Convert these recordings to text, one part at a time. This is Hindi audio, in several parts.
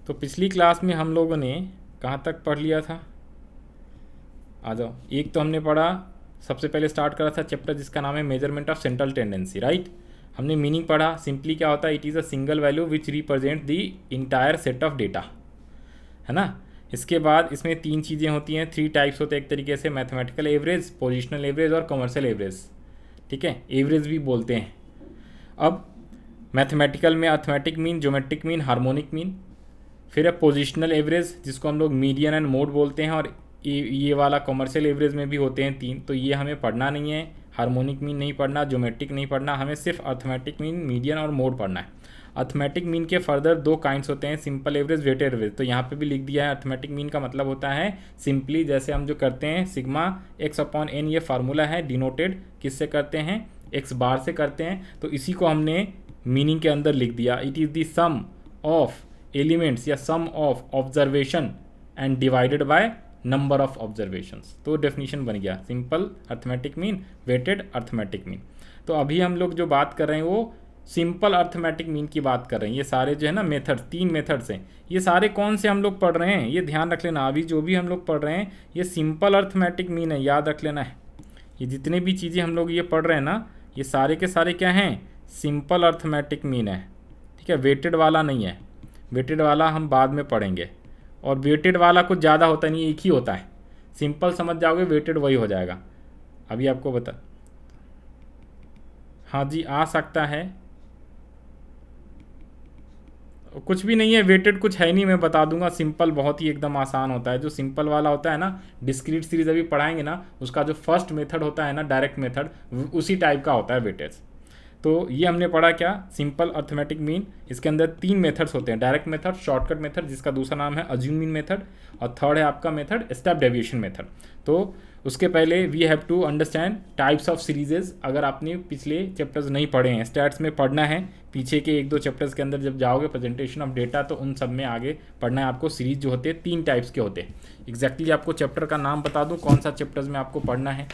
तो पिछली क्लास में हम लोगों ने कहाँ तक पढ़ लिया था? आ जाओ। एक तो हमने पढ़ा, सबसे पहले स्टार्ट करा था चैप्टर जिसका नाम है measurement of central tendency, right. हमने मीनिंग पढ़ा, सिंपली क्या होता है, it is a single value which represent the entire set of data, है ना। इसके बाद इसमें तीन चीज़ें होती हैं, 3 टाइप्स होते हैं एक तरीके से, मैथमेटिकल एवरेज, पोजिशनल एवरेज और कमर्शियल एवरेज, ठीक है, एवरेज भी बोलते हैं। अब मैथमेटिकल में arithmetic mean, geometric mean, harmonic mean. फिर है पोजिशनल एवरेज जिसको हम लोग मीडियन एंड मोड बोलते हैं, और ये वाला कमर्शियल एवरेज में भी होते हैं 3, तो ये हमें पढ़ना नहीं है। हार्मोनिक मीन नहीं पढ़ना, ज्योमेट्रिक नहीं पढ़ना, हमें सिर्फ अर्थमेटिक मीन, मीडियन और मोड पढ़ना है। अर्थमेटिक मीन के फर्दर 2 काइंड्स होते हैं, सिंपल एवरेज, वेटेड एवरेज। तो यहाँ पे भी लिख दिया है, अर्थमेटिक मीन का मतलब होता है सिंपली जैसे हम जो करते हैं सिग्मा x/n, ये फार्मूला है, डिनोटेड किससे करते हैं, x बार से करते हैं, तो इसी को हमने मीनिंग के अंदर लिख दिया। It is the sum of elements या sum of observation and divided by number of observations. तो डेफिनेशन बन गया, simple arithmetic mean, weighted arithmetic mean. तो अभी हम लोग जो बात कर रहे हैं वो सिंपल अर्थमेटिक मीन की बात कर रहे हैं। ये सारे जो है ना मेथड, 3 मेथड्स हैं, ये सारे कौन से हम लोग पढ़ रहे हैं, ये ध्यान रख लेना। अभी जो भी हम लोग पढ़ रहे हैं ये सिंपल अर्थमेटिक मीन है, याद रख लेना है। ये जितने भी चीज़ें हम लोग ये पढ़ रहे हैं ना, ये सारे के सारे क्या हैं, सिंपल अर्थमेटिक मीन है, ठीक है, वेटेड वाला नहीं है। वेटेड वाला हम बाद में पढ़ेंगे, और वेटेड वाला कुछ ज़्यादा होता नहीं, एक ही होता है। सिंपल समझ जाओगे, वेटेड वही हो जाएगा। अभी आपको बता, हाँ जी आ सकता है, कुछ भी नहीं है, वेटेड कुछ है नहीं, मैं बता दूंगा। सिंपल बहुत ही एकदम आसान होता है। जो सिंपल वाला होता है ना, डिस्क्रीट सीरीज अभी पढ़ाएंगे ना, उसका जो फर्स्ट मेथड होता है ना, डायरेक्ट मेथड, उसी टाइप का होता है वेटेज। तो ये हमने पढ़ा क्या, सिंपल अर्थमेटिक मीन। इसके अंदर 3 मेथड्स होते हैं, डायरेक्ट मेथड, शॉर्टकट मेथड जिसका दूसरा नाम है अज्यूम मीन मेथड, और थर्ड है आपका मेथड स्टेप डेविएशन मेथड। तो उसके पहले we have to understand types of series. अगर आपने पिछले चैप्टर्स नहीं पढ़े हैं, स्टैट्स में पढ़ना है, पीछे के 1-2 चैप्टर्स के अंदर जब जाओगे प्रेजेंटेशन ऑफ डेटा, तो उन सब में आगे पढ़ना है आपको। सीरीज जो होते हैं 3 टाइप्स के होते हैं। एग्जैक्टली आपको चैप्टर का नाम बता दूँ कौन सा चैप्टर्स में आपको पढ़ना है।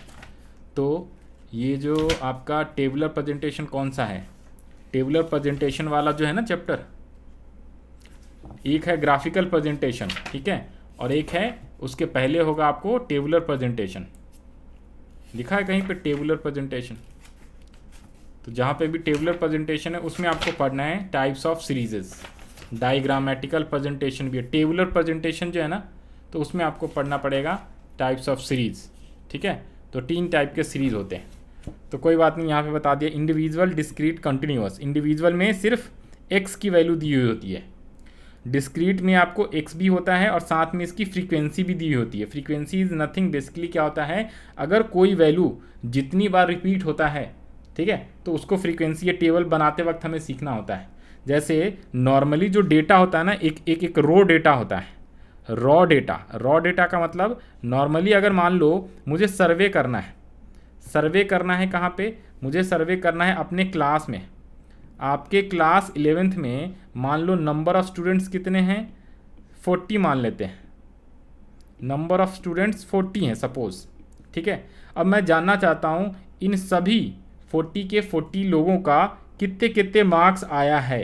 तो ये जो आपका टेबुलर प्रेजेंटेशन कौन सा है, टेबुलर प्रेजेंटेशन वाला जो है ना चैप्टर, एक है ग्राफिकल प्रेजेंटेशन, ठीक है, और एक है उसके पहले होगा आपको टेबुलर प्रेजेंटेशन। लिखा है कहीं पे टेबुलर प्रेजेंटेशन, तो जहाँ पे भी टेबुलर प्रेजेंटेशन है उसमें आपको पढ़ना है टाइप्स ऑफ सीरीजेस। डायग्रामेटिकल प्रेजेंटेशन भी है, टेबुलर प्रेजेंटेशन जो है ना, तो उसमें आपको पढ़ना पड़ेगा टाइप्स ऑफ सीरीज, ठीक है। तो 3 टाइप के सीरीज होते हैं। तो कोई बात नहीं, यहाँ पे बता दिया, इंडिविजुअल, डिस्क्रीट, कंटिन्यूअस। इंडिविजुअल में सिर्फ x की वैल्यू दी हुई होती है, डिस्क्रीट में आपको x भी होता है और साथ में इसकी फ्रीक्वेंसी भी दी हुई होती है। फ्रीक्वेंसी इज नथिंग, बेसिकली क्या होता है, अगर कोई वैल्यू जितनी बार रिपीट होता है, ठीक है, तो उसको फ्रीक्वेंसी, ये टेबल बनाते वक्त हमें सीखना होता है। जैसे नॉर्मली जो डेटा होता है ना, एक रो डेटा होता है, रॉ डेटा का मतलब नॉर्मली अगर मान लो मुझे सर्वे करना है, सर्वे करना है कहाँ पे, मुझे सर्वे करना है अपने क्लास में। आपके क्लास 11th में मान लो नंबर ऑफ़ स्टूडेंट्स कितने हैं, 40 मान लेते हैं, नंबर ऑफ़ स्टूडेंट्स 40 हैं सपोज़, ठीक है। अब मैं जानना चाहता हूँ इन सभी 40 के 40 लोगों का कितने कितने मार्क्स आया है,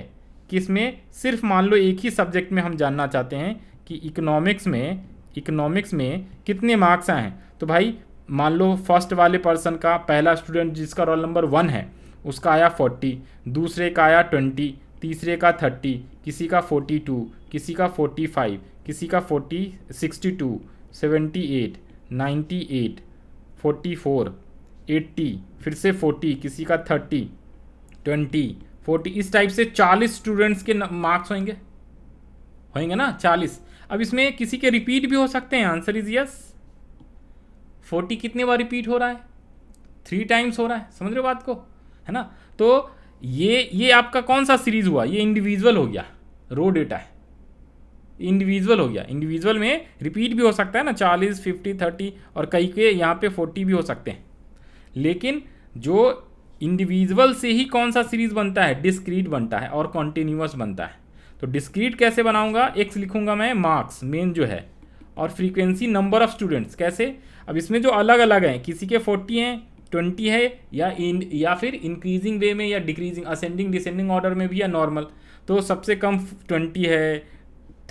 किसमें, सिर्फ मान लो एक ही सब्जेक्ट में हम जानना चाहते हैं कि इकोनॉमिक्स में कितने मार्क्स आए हैं। तो भाई मान लो फर्स्ट वाले पर्सन का, पहला स्टूडेंट जिसका रोल नंबर 1 है, उसका आया 40, दूसरे का आया 20, तीसरे का 30, किसी का 42, किसी का 45, किसी का 62, 78, 98, 44, 80, फिर से 40, किसी का 30, 20, 40, इस टाइप से 40 स्टूडेंट्स के मार्क्स होंगे ना, 40। अब इसमें किसी के रिपीट भी हो सकते हैं, आंसर इज यस। 40 कितने बार रिपीट हो रहा है, 3 टाइम्स हो रहा है, समझ रहे हो बात को, है ना। तो ये आपका कौन सा सीरीज हुआ, ये इंडिविजुअल हो गया, रो डेटा है, इंडिविजुअल हो गया। इंडिविजुअल में रिपीट भी हो सकता है ना, 40, 50, 30, और कई के यहाँ पे 40 भी हो सकते हैं। लेकिन जो इंडिविजुअल से ही कौन सा सीरीज बनता है, डिस्क्रीट बनता है और कॉन्टिन्यूअस बनता है। तो डिस्क्रीट कैसे बनाऊंगा, x लिखूंगा मैं, मार्क्स मेन जो है, और फ्रीक्वेंसी नंबर ऑफ स्टूडेंट्स कैसे। अब इसमें जो अलग अलग हैं, किसी के 40 हैं, 20 है, या फिर इंक्रीजिंग वे में या डिक्रीजिंग, असेंडिंग डिसेंडिंग ऑर्डर में भी, या नॉर्मल। तो सबसे कम 20 है,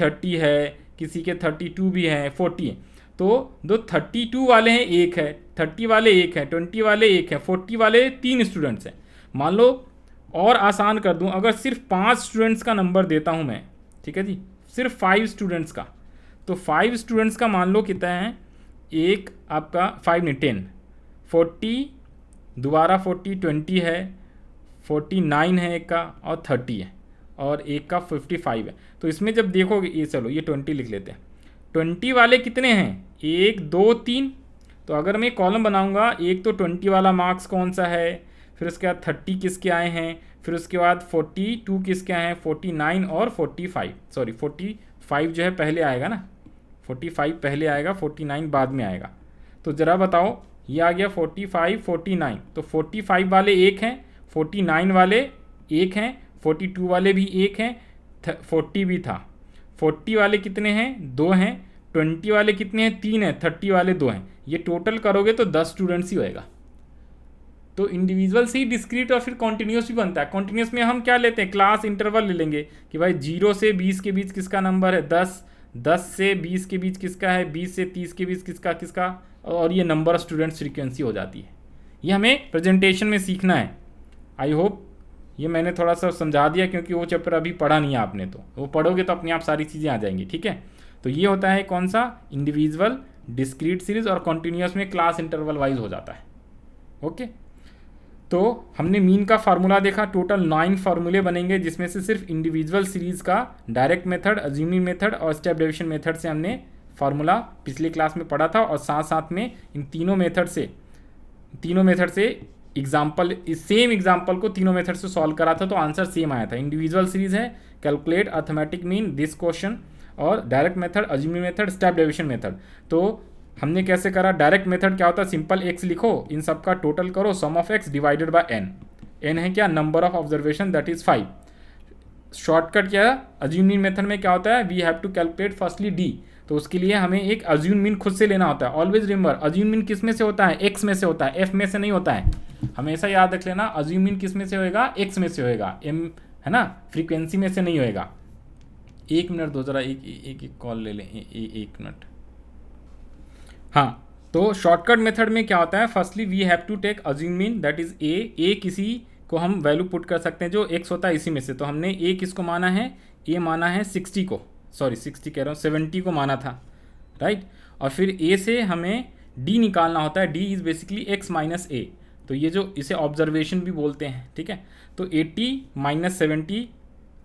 30 है, किसी के 32 भी हैं, 40 है। तो दो 32 वाले हैं एक है, 30 वाले एक है, 20 वाले एक है, 40 वाले 3 स्टूडेंट्स हैं। मान लो और आसान कर दूं, अगर सिर्फ 5 स्टूडेंट्स का नंबर देता हूं मैं, ठीक है जी, सिर्फ 5 स्टूडेंट्स का, तो 5 स्टूडेंट्स का मान लो कितना है, एक आपका 5 नहीं 10, 40 दोबारा 40 20 है, 49 है एक का, और 30 है, और एक का 55 है। तो इसमें जब देखोगे, ये चलो ये 20 लिख लेते हैं, 20 वाले कितने हैं, 1 2 3। तो अगर मैं कॉलम बनाऊंगा, एक तो 20 वाला मार्क्स कौन सा है, फिर उसके बाद 30 किसके आए हैं, फिर उसके बाद 42 किसके आए हैं, 49 और 45, सॉरी 45 जो है पहले आएगा ना, 45 पहले आएगा, 49 बाद में आएगा। तो ज़रा बताओ, ये आ गया 45 49, तो 45 वाले एक हैं, 49 वाले एक हैं, 42 वाले भी एक हैं, 40 भी था, 40 वाले कितने हैं, 2 हैं, 20 वाले कितने हैं, 3 हैं, 30 वाले 2 हैं। ये टोटल करोगे तो 10 स्टूडेंट्स ही होएगा। तो इंडिविजुअल से ही डिस्क्रीट और फिर कॉन्टिन्यूस भी बनता है। कॉन्टिन्यूस में हम क्या लेते हैं, क्लास इंटरवल ले लेंगे कि भाई 0 से 20 के बीच किसका नंबर है 10, 10 से 20 के बीच किसका है, 20 से 30 के बीच किसका किसका, और ये नंबर ऑफ स्टूडेंट्स फ्रीक्वेंसी हो जाती है। ये हमें प्रेजेंटेशन में सीखना है। आई होप ये मैंने थोड़ा सा समझा दिया, क्योंकि वो चैप्टर अभी पढ़ा नहीं है आपने, तो वो पढ़ोगे तो अपने आप सारी चीज़ें आ जाएंगी। ठीक है, तो ये होता है कौन सा, इंडिविजुअल, डिस्क्रीट सीरीज, और कॉन्टिन्यूस में क्लास इंटरवल वाइज हो जाता है। ओके, तो हमने मीन का फार्मूला देखा, टोटल 9 फार्मूले बनेंगे, जिसमें से सिर्फ इंडिविजुअल सीरीज़ का डायरेक्ट मेथड, अज्यूमिंग मेथड और स्टेप डेविएशन मेथड से हमने फार्मूला पिछली क्लास में पढ़ा था, और साथ साथ में इन तीनों मेथड से एग्जाम्पल, इस सेम एग्जाम्पल को तीनों मेथड से सॉल्व करा था, तो आंसर सेम आया था। इंडिविजुअल सीरीज़ है, calculate arithmetic mean, this question, और direct method, assuming method, step deviation method. तो हमने कैसे करा, डायरेक्ट मेथड क्या होता है, सिंपल एक्स लिखो, इन सब का टोटल करो, sum of x divided by n. N है क्या, number of observation, that is 5। Shortcut क्या है, अज्यूमिंग मेथड में क्या होता है, we have to calculate firstly d, तो उसके लिए हमें एक अज्यूम मीन खुद से लेना होता है। ऑलवेज रिमेंबर, अज्यूम मीन किस में से होता है, एक्स में से होता है, एफ में से नहीं होता है। हमेशा याद रख लेना, अज्यूम मीन किस में से होएगा, एक्स में से होएगा, एम है ना, फ्रीक्वेंसी में से नहीं होएगा। 1 मिनट दो जरा, एक कॉल ले लें, 1 मिनट। हाँ, तो शॉर्टकट मेथड में क्या होता है, firstly we have to take assume mean, that is a किसी को हम वैल्यू पुट कर सकते हैं जो एक्स होता है इसी में से। तो हमने ए किसको माना है, ए माना है 60 को, सॉरी 60 कह रहा हूँ, 70 को माना था, राइट। और फिर ए से हमें डी निकालना होता है, d is basically x minus a, तो ये जो इसे ऑब्जर्वेशन भी बोलते हैं, ठीक है। तो 80 माइनस 70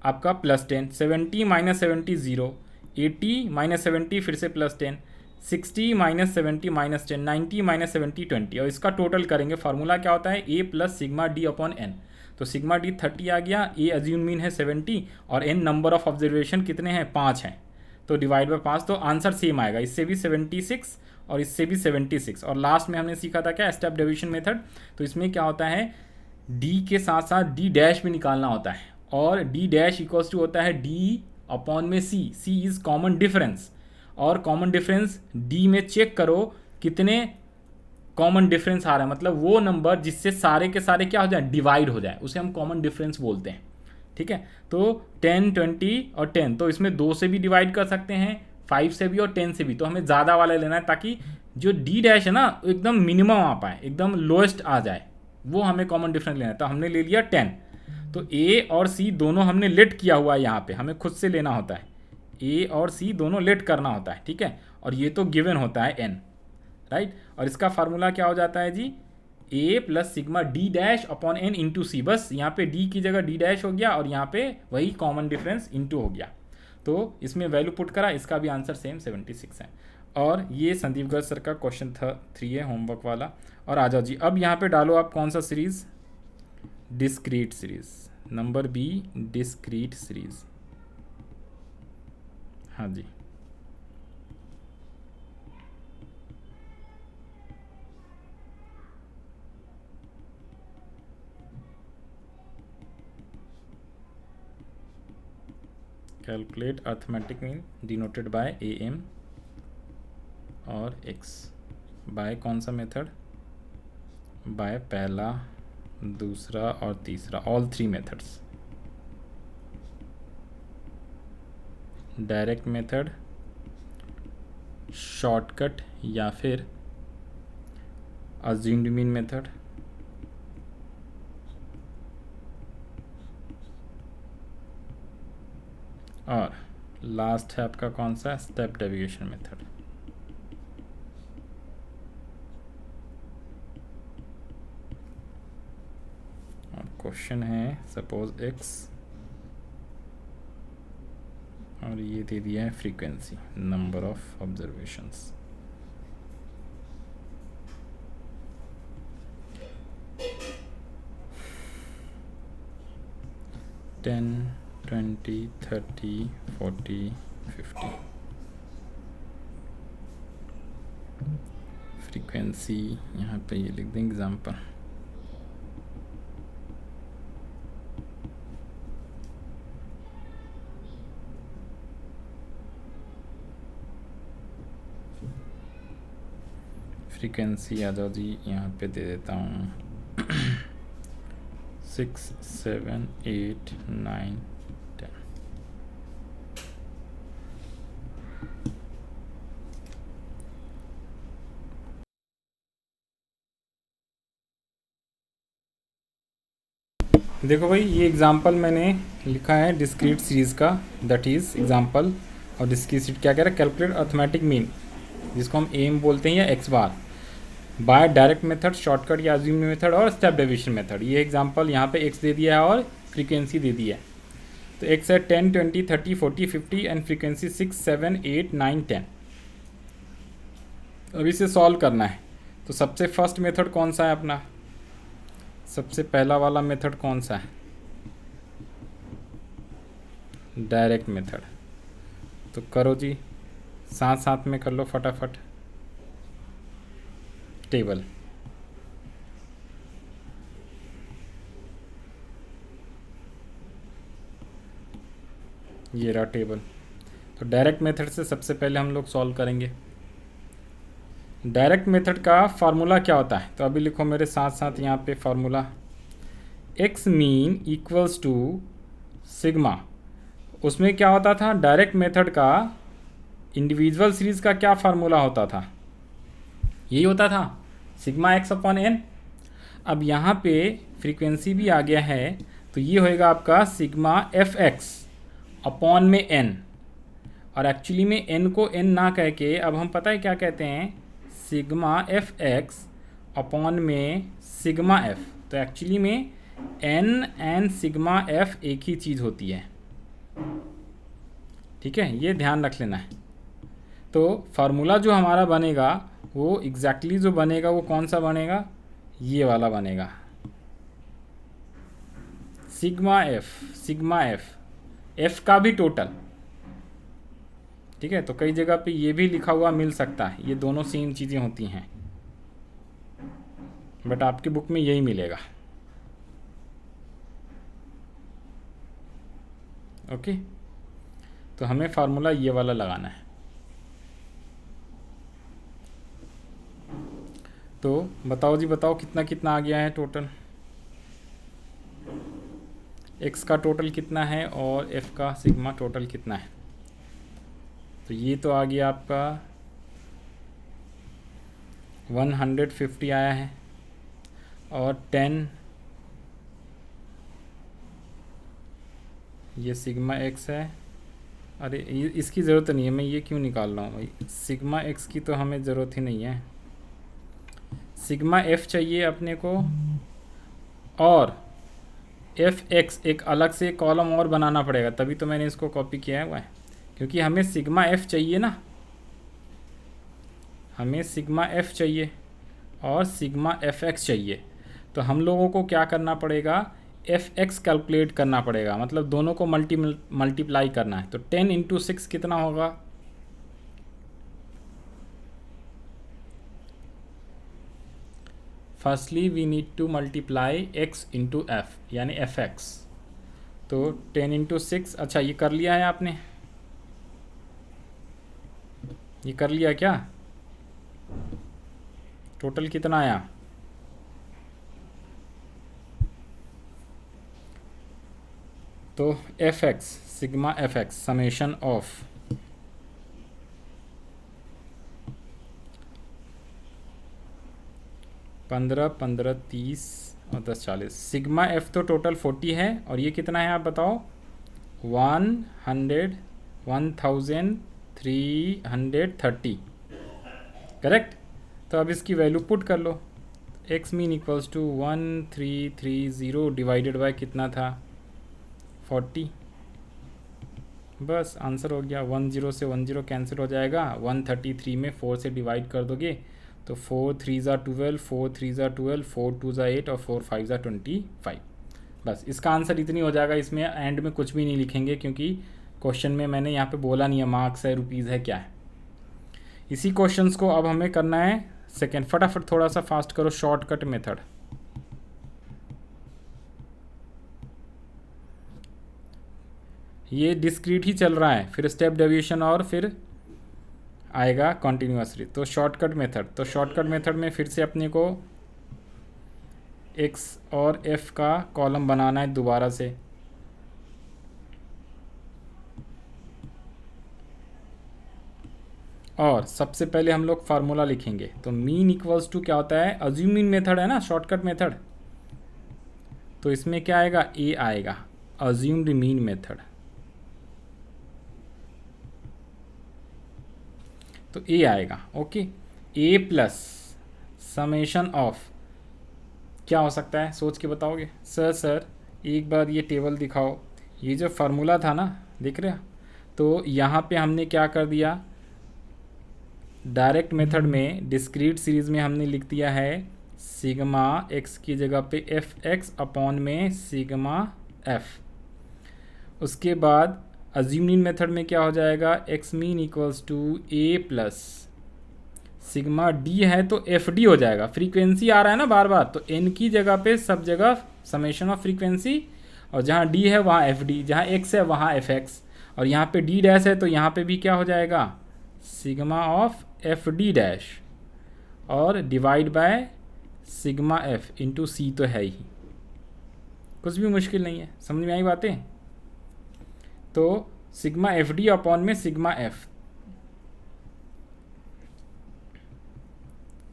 आपका +10, 70 माइनस 70 0, 80 माइनस 70 फिर से +10, 60 माइनस 70 माइनस 10, 90 माइनस 70 20, और इसका टोटल करेंगे। फार्मूला क्या होता है, a plus sigma d upon n. तो सिग्मा डी 30 आ गया, ए अज्यूम मीन है 70, और एन नंबर ऑफ ऑब्जर्वेशन कितने हैं, 5 हैं, तो डिवाइड बाय 5, तो आंसर सेम आएगा, इससे भी 76 और इससे भी 76। और लास्ट में हमने सीखा था क्या, स्टेप डेविएशन मेथड। तो इसमें क्या होता है, डी के साथ साथ डी डैश भी निकालना होता है, और डी डैश इक्वल्स टू होता है डी अपॉन में सी, सी इज़ कॉमन डिफरेंस, और कॉमन डिफरेंस डी में चेक करो कितने कॉमन डिफरेंस आ रहा है, मतलब वो नंबर जिससे सारे के सारे क्या हो जाए, डिवाइड हो जाए, उसे हम कॉमन डिफरेंस बोलते हैं। ठीक है, तो 10 20 और 10, तो इसमें 2 से भी डिवाइड कर सकते हैं, 5 से भी और 10 से भी, तो हमें ज़्यादा वाला लेना है ताकि जो डी डैश है ना एकदम मिनिमम आ पाए, एकदम लोएस्ट आ जाए, वो हमें कॉमन डिफरेंस लेना है। तो हमने ले लिया 10, तो ए और सी दोनों हमने लेट किया हुआ है, यहाँ पे हमें खुद से लेना होता है, ए और सी दोनों लेट करना होता है, ठीक है। और ये तो गिवन होता है एन, राइट। और इसका फार्मूला क्या हो जाता है जी, a plus sigma d dash upon n into c, बस यहाँ पे डी की जगह डी डैश हो गया, और यहाँ पे वही कॉमन डिफरेंस इंटू हो गया। तो इसमें वैल्यू पुट करा, इसका भी आंसर सेम 76 है। और ये संदीप गर्ग सर का क्वेश्चन 3 है होमवर्क वाला। और आ जाओ जी, अब यहाँ पे डालो आप कौन सा series, discrete series, number b discrete series. हाँ जी, calculate arithmetic mean denoted by a m और एक्स, बाय कौन सा मेथड, बाय पहला, दूसरा और तीसरा, all 3 methods. Direct method, shortcut या फिर अज्यूम्ड मीन मेथड, और लास्ट है आपका कौन सा, स्टेप डेविएशन मेथड। और क्वेश्चन है सपोज x और ये दे दिया है frequency, number of observations. Ten, 20, 30, 40, 50 frequency यहाँ पे ये लिख दें एग्जाम्पल। फ्रीक्वेंसी आ जाओ जी, यहाँ पे दे देता हूँ 6, 7, 8, 9, 10। देखो भाई, ये एग्जाम्पल मैंने लिखा है डिस्क्रीट सीरीज़ का, दैट इज़ एग्जाम्पल। और डिस्क्रीट सीरीज क्या कह रहा है, कैलकुलेट अर्थमेटिक मीन, जिसको हम एम बोलते हैं या एक्स बार, बाय डायरेक्ट मेथड, शॉर्टकट या अज्यूम्ड मेथड और स्टेप डेविएशन मेथड। ये एग्जांपल यहाँ पे एक्स दे दिया है और फ्रीक्वेंसी दे दी है। तो एक्स है 10, 20, 30, 40, 50 एंड फ्रीक्वेंसी 6, 7, 8, 9, 10। अब इसे सॉल्व करना है। तो सबसे फर्स्ट मेथड कौन सा है अपना, सबसे पहला वाला मेथड कौन सा है, डायरेक्ट मेथड। तो करो जी, साथ साथ में कर लो फटाफट टेबल। ये रहा टेबल। तो डायरेक्ट मेथड से सबसे पहले हम लोग सॉल्व करेंगे। डायरेक्ट मेथड का फार्मूला क्या होता है, तो अभी लिखो मेरे साथ साथ यहाँ पे formula, X mean equals to sigma. उसमें क्या होता था, डायरेक्ट मेथड का इंडिविजुअल सीरीज का क्या फार्मूला होता था, यही होता था सिग्मा एक्स अपॉन एन। अब यहाँ पे फ्रीक्वेंसी भी आ गया है, तो ये होएगा आपका सिग्मा एफ एक्स अपॉन में एन। और एक्चुअली में एन को एन ना कह के अब हम पता है क्या कहते हैं, सिग्मा एफ एक्स अपॉन में सिग्मा एफ। तो एक्चुअली में एन एंड सिग्मा एफ एक ही चीज़ होती है, ठीक है, ये ध्यान रख लेना है। तो फार्मूला जो हमारा बनेगा वो एग्जैक्टली जो बनेगा वो कौन सा बनेगा, ये वाला बनेगा, सिग्मा एफ, एफ का भी टोटल, ठीक है। तो कई जगह पे ये भी लिखा हुआ मिल सकता है, ये दोनों सेम चीज़ें होती हैं, बट आपकी बुक में यही मिलेगा। ओके, तो हमें फार्मूला ये वाला लगाना है। तो बताओ जी, बताओ कितना कितना आ गया है टोटल, एक्स का टोटल कितना है और एफ का सिग्मा टोटल कितना है। तो ये तो आ गया आपका 150 आया है, और 10 ये सिग्मा एक्स है। अरे ये इसकी ज़रूरत नहीं है, मैं ये क्यों निकाल रहा हूँ भाई, सिग्मा एक्स की तो हमें ज़रूरत ही नहीं है, सिग्मा एफ चाहिए अपने को, और एफ एक्स एक अलग से कॉलम और बनाना पड़ेगा, तभी तो मैंने इसको कॉपी किया हुआ है, क्योंकि हमें सिग्मा एफ चाहिए ना, हमें सिग्मा एफ चाहिए और सिग्मा एफ एक्स चाहिए। तो हम लोगों को क्या करना पड़ेगा, एफ एक्स कैलकुलेट करना पड़ेगा, मतलब दोनों को मल्टीप्लाई करना है। तो 10 इंटू 6 कितना होगा, firstly we need to multiply x into F, यानी एफ एक्स। तो 10 इंटू 6, अच्छा ये कर लिया है आपने, ये कर लिया क्या, टोटल कितना आया, तो F x sigma F x summation of 15, 15, 30 और 10, 40। सिग्मा एफ तो टोटल 40 है और ये कितना है आप बताओ? 1330 करेक्ट। तो अब इसकी वैल्यू पुट कर लो। X mean equals to 1330 divided by कितना था? 40। बस आंसर हो गया। 10 से 10 कैंसिल हो जाएगा। 133 में 4 से डिवाइड कर दोगे तो 4 3 ज़ा 12, 4 3 ज़ा 12, 4 2 ज़ा 8 और 4 5 ज़ा 25। बस इसका आंसर इतनी हो जाएगा। इसमें एंड में कुछ भी नहीं लिखेंगे क्योंकि क्वेश्चन में मैंने यहाँ पे बोला नहीं है मार्क्स है रुपीज़ है क्या है। इसी क्वेश्चंस को अब हमें करना है सेकेंड। फटाफट थोड़ा सा फास्ट करो, शॉर्टकट मेथड। ये डिस्क्रीट ही चल रहा है, फिर स्टेप डेविएशन और फिर आएगा कॉन्टिन्यूसली। तो शॉर्टकट मेथड, तो शॉर्टकट मेथड में फिर से अपने को x और f का कॉलम बनाना है दोबारा से। और सबसे पहले हम लोग फार्मूला लिखेंगे। तो मीन इक्वल्स टू क्या होता है? अज्यूम मीन मेथड है ना, शॉर्टकट मेथड। तो इसमें क्या आएगा? a आएगा, अज्यूम्ड मीन मेथड। तो a आएगा। Okay, a plus summation of क्या हो सकता है? सोच के बताओगे। सर एक बार ये टेबल दिखाओ। ये जो फार्मूला था ना, दिख रहा? तो यहाँ पे हमने क्या कर दिया, डायरेक्ट मेथड में डिस्क्रीट सीरीज़ में हमने लिख दिया है सिग्मा x की जगह पे एफ एक्स अपॉन में सिग्मा f। उसके बाद अज्यूमिंग मेथड में क्या हो जाएगा? X mean equals to a plus sigma d है तो एफ डी हो जाएगा। फ्रीक्वेंसी आ रहा है ना बार बार, तो n की जगह पे सब जगह समेशन ऑफ फ्रीक्वेंसी, और जहाँ d है वहाँ एफ डी, जहाँ x है वहाँ एफ एक्स, और यहाँ पे d डैश है तो यहाँ पे भी क्या हो जाएगा? Sigma of f D dash और divide by sigma F into c. तो है ही, कुछ भी मुश्किल नहीं है। समझ में आई बातें? तो सिग्मा एफ डी अपॉन में sigma F,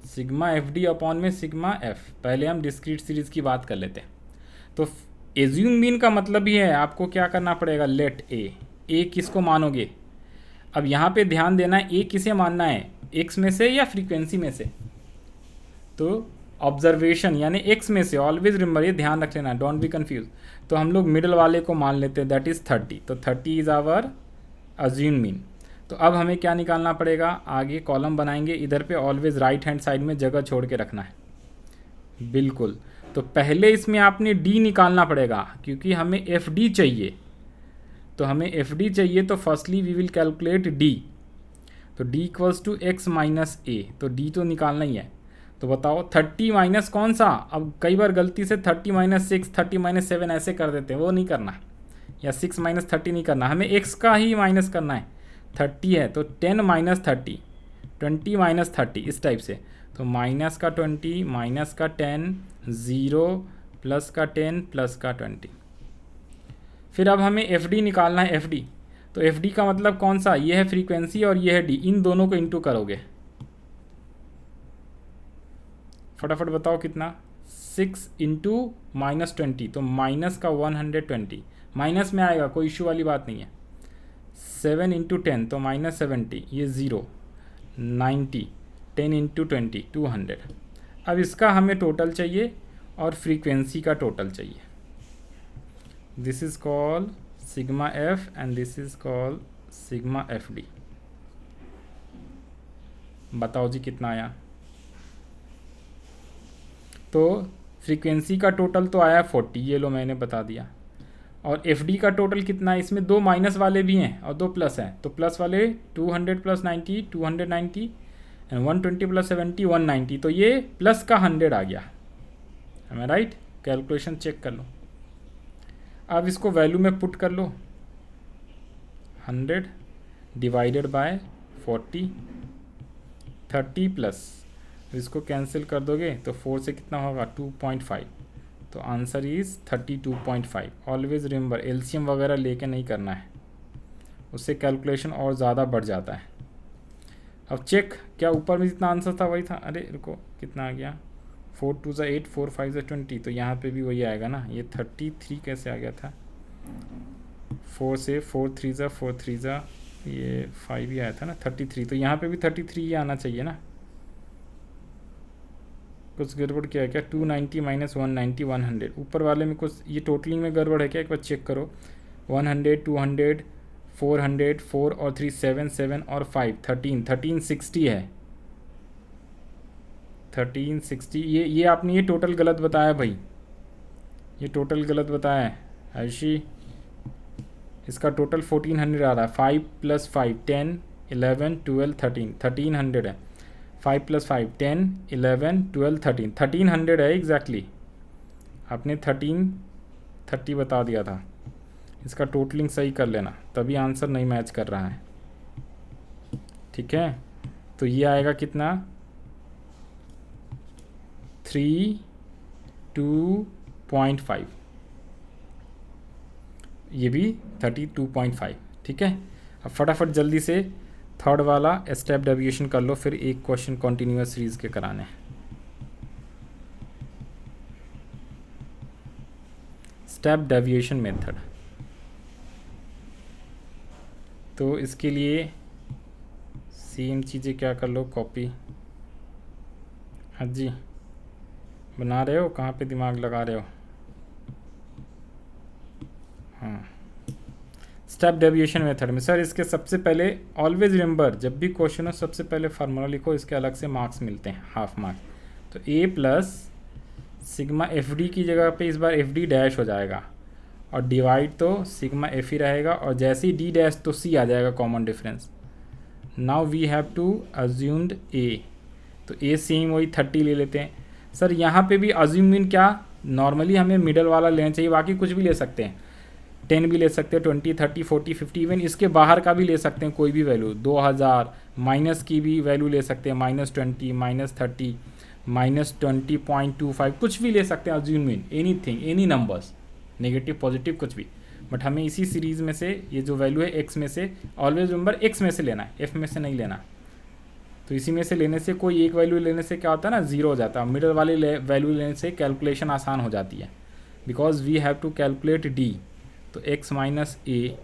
sigma F D upon में सिग्मा एफ। पहले हम डिस्क्रीट सीरीज की बात कर लेते हैं। तो एज्यूम मीन का मतलब ही है आपको क्या करना पड़ेगा? लेट ए किसको मानोगे? अब यहाँ पे ध्यान देना है, ए किसे मानना है? एक्स में से या फ्रीक्वेंसी में से? तो ऑब्जर्वेशन यानी एक्स में से। ऑलवेज रिमेंबर, ये ध्यान रख लेना, डोंट बी कंफ्यूज। तो हम लोग मिडल वाले को मान लेते हैं, दैट इज़ 30। तो 30 इज़ आवर अज्यूम मीन। तो अब हमें क्या निकालना पड़ेगा? आगे कॉलम बनाएंगे, इधर पे ऑलवेज राइट हैंड साइड में जगह छोड़ के रखना है। बिल्कुल। तो पहले इसमें आपने डी निकालना पड़ेगा क्योंकि हमें एफ डी चाहिए। तो हमें एफ डी चाहिए, तो firstly we will calculate D. तो d equals to x minus a. तो डी तो निकालना ही है। तो बताओ 30 माइनस कौन सा? अब कई बार गलती से 30 माइनस 6, 30 माइनस 7 ऐसे कर देते हैं, वो नहीं करना। या 6 माइनस 30 नहीं करना, हमें एक्स का ही माइनस करना है। 30 है तो 10 माइनस 30, 20 माइनस 30, इस टाइप से। तो माइनस का 20 माइनस का 10, 0 प्लस का 10 प्लस का 20। फिर अब हमें एफ डी निकालना है। एफ डी, तो एफ डी का मतलब कौन सा? ये है फ्रीक्वेंसी और ये है डी, इन दोनों को इंटू करोगे। फटाफट बताओ कितना? 6 इंटू माइनस 20, तो माइनस का 120 माइनस में आएगा, कोई इशू वाली बात नहीं है। 7 इंटू 10 तो माइनस 70, ये 0, 90, 10 इंटू 20 200। अब इसका हमें टोटल चाहिए और फ्रीक्वेंसी का टोटल चाहिए। This is called sigma F and this is called sigma F D. बताओ जी कितना आया? तो फ्रीक्वेंसी का टोटल तो आया 40, ये लो मैंने बता दिया। और एफ डी का टोटल कितना है? इसमें 2 माइनस वाले भी हैं और 2 प्लस हैं। तो प्लस वाले 200 प्लस 90 290 एंड 120 प्लस 70 190। तो ये प्लस का 100 आ गया, है राइट? कैलकुलेशन चेक कर लो। अब इसको वैल्यू में पुट कर लो। 100 डिवाइडेड बाय 40, 30 प्लस, इसको कैंसिल कर दोगे तो 4 से कितना होगा? 2.5 तो answer is 32.5। Always remember LCM वगैरह लेके नहीं करना है, उससे कैलकुलेशन और ज़्यादा बढ़ जाता है। अब चेक, क्या ऊपर में जितना आंसर था वही था? अरे रुको, कितना आ गया? 4 2 ज़ा 8, 4 5 ज़ा 20, तो यहाँ पे भी वही आएगा ना। ये 33 कैसे आ गया था? 4 से 4 3 ज़ा 4 3 ज़ा ये 5 ही आया था ना, 33। तो यहाँ पे भी 33 ही आना चाहिए ना। कुछ गड़बड़ क्या है क्या? 290 माइनस 190 100, ऊपर वाले में कुछ ये टोटलिंग में गड़बड़ है क्या? एक बार चेक करो। 100 200 400 4 और 3 7 7 और 5 13 1360 है। 1360 ये आपने ये टोटल गलत बताया भाई, ये टोटल गलत बताया है आयुषी। इसका टोटल 1400 आ रहा है। 5 + 5 10 11 12 13 1300 है। 5 + 5 10 11 12 13 1300 है एग्जैक्टली। आपने 1330 बता दिया था। इसका टोटलिंग सही कर लेना, तभी आंसर नहीं मैच कर रहा है। ठीक है, तो ये आएगा कितना? 32.5। ये भी 32.5। ठीक है, अब फटाफट जल्दी से थर्ड वाला स्टेप डेविएशन कर लो, फिर एक क्वेश्चन कॉन्टिन्यूअस सीरीज के कराने। स्टेप डेविएशन मेथड, तो इसके लिए सेम चीज़ें क्या कर लो, कॉपी। हाँ जी, बना रहे हो? कहाँ पे दिमाग लगा रहे हो? हाँ, स्टेप डेविएशन मेथड में सर इसके सबसे पहले ऑलवेज रिमेंबर, जब भी क्वेश्चन हो सबसे पहले फार्मूला लिखो, इसके अलग से मार्क्स मिलते हैं, हाफ मार्क्स। तो a plus sigma F D की जगह पे इस बार एफ डी डैश हो जाएगा, और डिवाइड तो सिग्मा एफ ही रहेगा, और जैसे ही डी डैश तो सी आ जाएगा common difference. Now we have to assumed a, तो a सेम वही 30 ले लेते हैं। सर यहाँ पे भी अज्यूम मीन क्या? नॉर्मली हमें मिडल वाला लेना चाहिए, बाकी कुछ भी ले सकते हैं। 10 भी ले सकते हैं, 20 30 40 50, इवन इसके बाहर का भी ले सकते हैं कोई भी वैल्यू। 2000 माइनस की भी वैल्यू ले सकते हैं, -20 -30 -20.25, कुछ भी ले सकते हैं। Assume mean anything, any numbers, negative positive कुछ भी। बट हमें इसी सीरीज़ में से ये जो वैल्यू है एक्स में से, ऑलवेज रिमेंबर एक्स में से लेना है, एफ में से नहीं लेना। तो इसी में से लेने से, कोई एक वैल्यू लेने से क्या होता है ना, ज़ीरो हो जाता है। मिडल वाली वैल्यू लेने से कैलकुलेशन आसान हो जाती है, because we have to calculate D. तो x माइनस ए,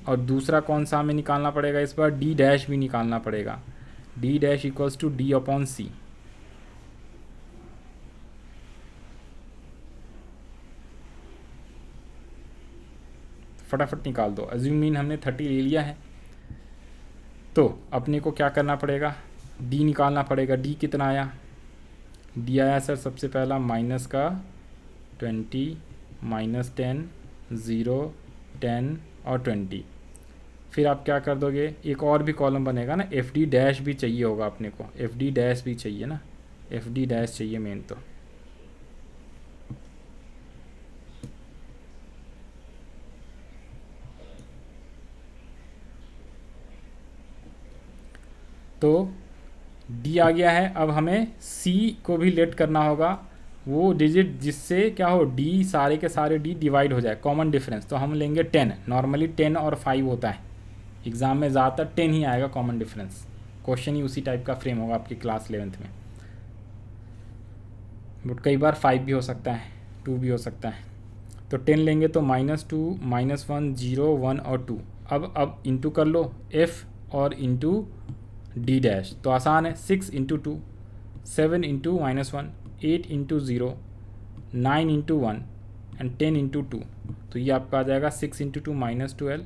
और दूसरा कौन सा हमें निकालना पड़ेगा इस बार? डी डैश भी निकालना पड़ेगा। D dash equals to d upon c. फटाफट निकाल दो। अज्यूम मीन हमने 30 ले लिया है, तो अपने को क्या करना पड़ेगा? डी निकालना पड़ेगा। डी कितना आया? डी आया सर सबसे पहला माइनस का 20 -10 0 10 और 20। फिर आप क्या कर दोगे? एक और भी कॉलम बनेगा ना, एफ डी डैश भी चाहिए होगा अपने को, एफ डी डैश भी चाहिए ना, एफ डी डैश चाहिए मेन। तो डी आ गया है। अब हमें सी को भी लेट करना होगा, वो डिजिट जिससे क्या हो, डी सारे के सारे डी डिवाइड हो जाए, कॉमन डिफरेंस। तो हम लेंगे 10। नॉर्मली 10 और 5 होता है, एग्ज़ाम में ज़्यादातर 10 ही आएगा कॉमन डिफरेंस। क्वेश्चन ही उसी टाइप का फ्रेम होगा आपकी क्लास 11th में, बट कई बार 5 भी हो सकता है, 2 भी हो सकता है। तो 10 लेंगे तो -2 -1 0 1 और 2। अब इंटू कर लो f और इंटू डी डैश, तो आसान है। 6 × 2 7 × -1 8 × 0 9 × 1 एंड 10 × 2। तो ये आपका आ जाएगा 6 × 2 -12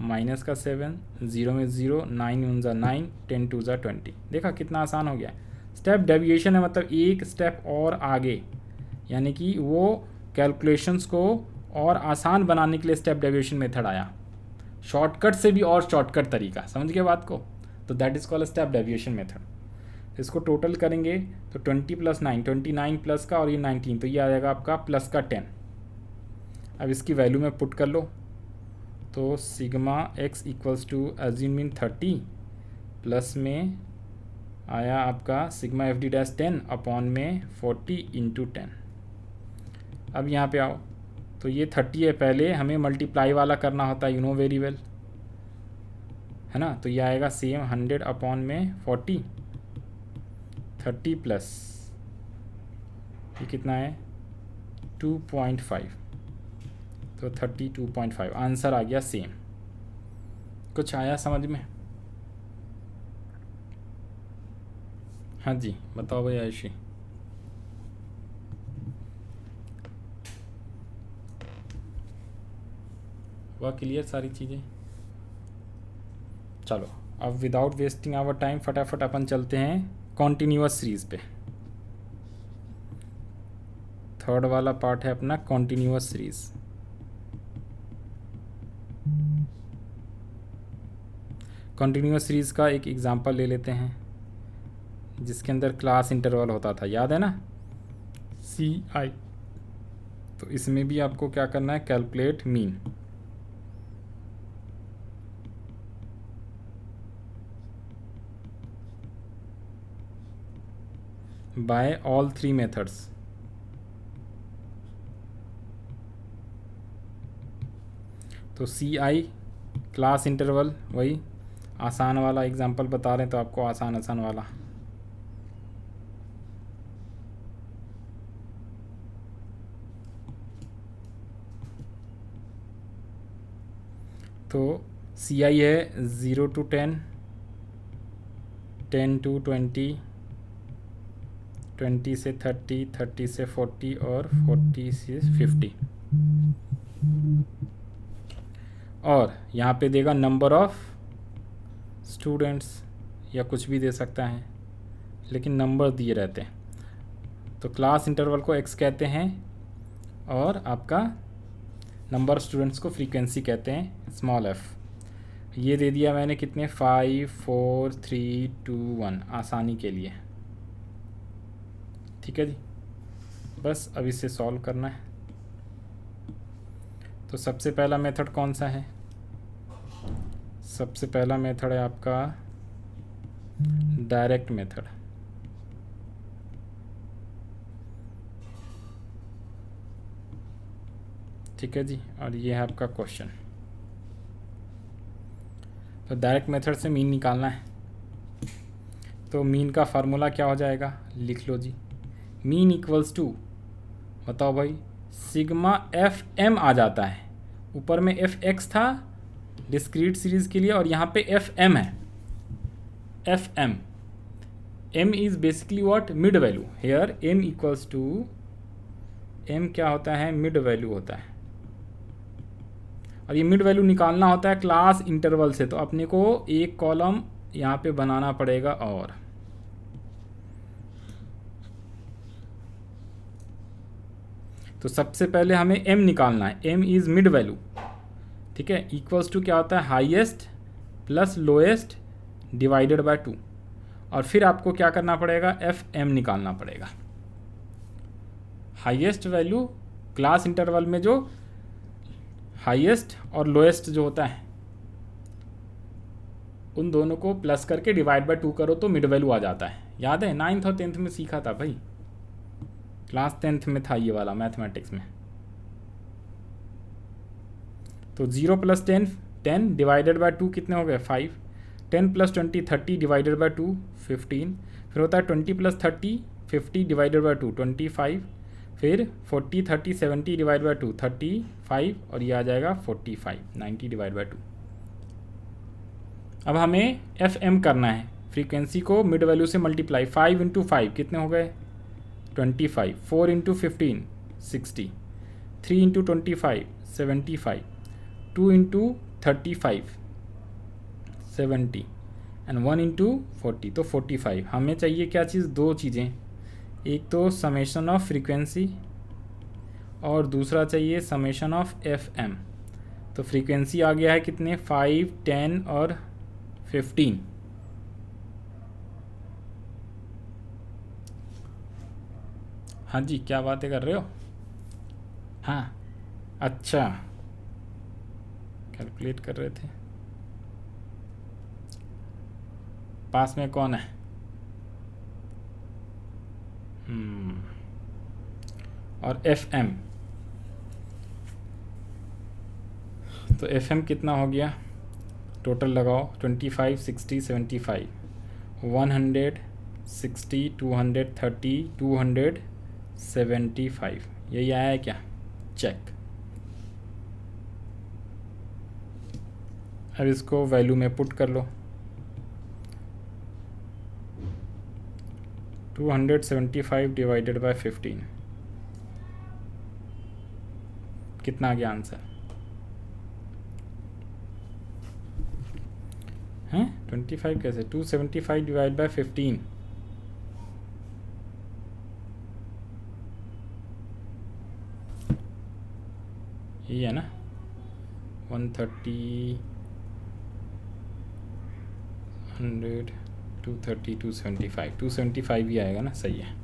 माइनस का 7 0 में 0 9 × 1 9 10 2 20। देखा कितना आसान हो गया। स्टेप डेविएशन है, मतलब एक स्टेप और आगे, यानी कि वो कैलकुलेशंस को और आसान बनाने के लिए स्टेप डेविएशन मेथड आया। शॉर्टकट से भी और शॉर्टकट तरीका, समझ गए बात को? तो that is called step deviation method. इसको टोटल करेंगे तो 20 + 9 29 प्लस का, और ये 19, तो ये आ जाएगा आपका प्लस का 10। अब इसकी वैल्यू में पुट कर लो, तो sigma x equals to assume mean 30 plus में आया आपका sigma F D dash 10 upon में 40 × 10। अब यहाँ पे आओ, तो ये 30 है, पहले हमें मल्टीप्लाई वाला करना होता है, यू नो वेरी वेल, है ना। तो ये आएगा सेम 100 अपॉन में 40, 30 प्लस ये कितना है 2.5, तो 32.5 आंसर आ गया सेम। कुछ आया समझ में? हाँ जी बताओ भाई आयुषी। हुआ क्लियर सारी चीज़ें? चलो अब विदाउट वेस्टिंग आवर टाइम फटाफट अपन चलते हैं कॉन्टीन्यूअस सीरीज़ पे। थर्ड वाला पार्ट है अपना कॉन्टीन्यूअस सीरीज़। कॉन्टीन्यूअस सीरीज़ का एक एग्जांपल ले लेते हैं जिसके अंदर क्लास इंटरवल होता था, याद है ना, CI। तो इसमें भी आपको क्या करना है, calculate mean. By all 3 methods. तो CI क्लास इंटरवल, वही आसान वाला एग्जांपल बता रहे हैं तो आपको आसान वाला। तो CI है 0 to 10, 10 to 20, 20 से 30, 30 से 40 और 40 से 50। और यहाँ पे देगा नंबर ऑफ स्टूडेंट्स या कुछ भी दे सकता है, लेकिन नंबर दिए रहते हैं। तो क्लास इंटरवल को x कहते हैं और आपका नंबर ऑफ स्टूडेंट्स को फ्रीक्वेंसी कहते हैं, स्मॉल f। ये दे दिया मैंने कितने, 5 4 3 2 1 आसानी के लिए। ठीक है जी, बस अब इसे सॉल्व करना है। तो सबसे पहला मेथड कौन सा है? सबसे पहला मेथड है आपका डायरेक्ट मेथड। ठीक है जी, और ये है आपका क्वेश्चन। तो डायरेक्ट मेथड से मीन निकालना है। तो मीन का फार्मूला क्या हो जाएगा, लिख लो जी। मीन इक्वल्स टू, बताओ भाई, सिग्मा FM आ जाता है। ऊपर में FX था डिस्क्रीट सीरीज़ के लिए और यहाँ पे FM है, FM। M is basically what, mid value. Here M equals to, M क्या होता है, मिड वैल्यू होता है। और ये मिड वैल्यू निकालना होता है क्लास इंटरवल से, तो अपने को एक कॉलम यहाँ पे बनाना पड़ेगा। और तो सबसे पहले हमें M निकालना है, M इज़ मिड वैल्यू। ठीक है, इक्वल्स टू क्या होता है, highest plus lowest divided by 2। और फिर आपको क्या करना पड़ेगा, FM निकालना पड़ेगा। हाईएस्ट वैल्यू क्लास इंटरवल में जो हाईएस्ट और लोएस्ट जो होता है उन दोनों को प्लस करके डिवाइड बाय 2 करो तो मिड वैल्यू आ जाता है। याद है 9th और 10th में सीखा था भाई, क्लास 10th में था ये वाला मैथमेटिक्स में। तो 0 प्लस 10 10 डिवाइडेड बाय 2 कितने हो गए, 5। 10 प्लस 20 30 डिवाइडेड बाय 2 15। फिर होता है 20 प्लस 30 50 डिवाइडेड बाय 2 25। फिर 40 30 70 डिवाइड बाय 2 35 और ये आ जाएगा 45 90 डिवाइड बाय 2। अब हमें FM करना है, फ्रीक्वेंसी को मिड वैल्यू से मल्टीप्लाई। 5 इंटू 5 कितने हो गए, 25। 4 into 15 60। 3 into 25 75। 2 into 35 70 and 1 into 40 तो 45। हमें चाहिए क्या चीज़, दो चीज़ें, एक तो समेशन ऑफ फ्रीक्वेंसी और दूसरा चाहिए समेशन ऑफ FM। तो फ्रीक्वेंसी आ गया है कितने, 5 10 और 15। हाँ जी, क्या बातें कर रहे हो? हाँ अच्छा, कैलकुलेट कर रहे थे। पास में कौन है? और FM तो FM कितना हो गया, टोटल लगाओ 25, 60, 75, 160, 230, 275, यही आया है क्या? चेक। अब इसको वैल्यू में पुट कर लो। 275 डिवाइडेड बाय 15 कितना आ गया आंसर? हैं 25 कैसे? 275 डिवाइड बाय 15 यही है ना, 130, 100, 230, 275, 275 ही आएगा ना, सही है।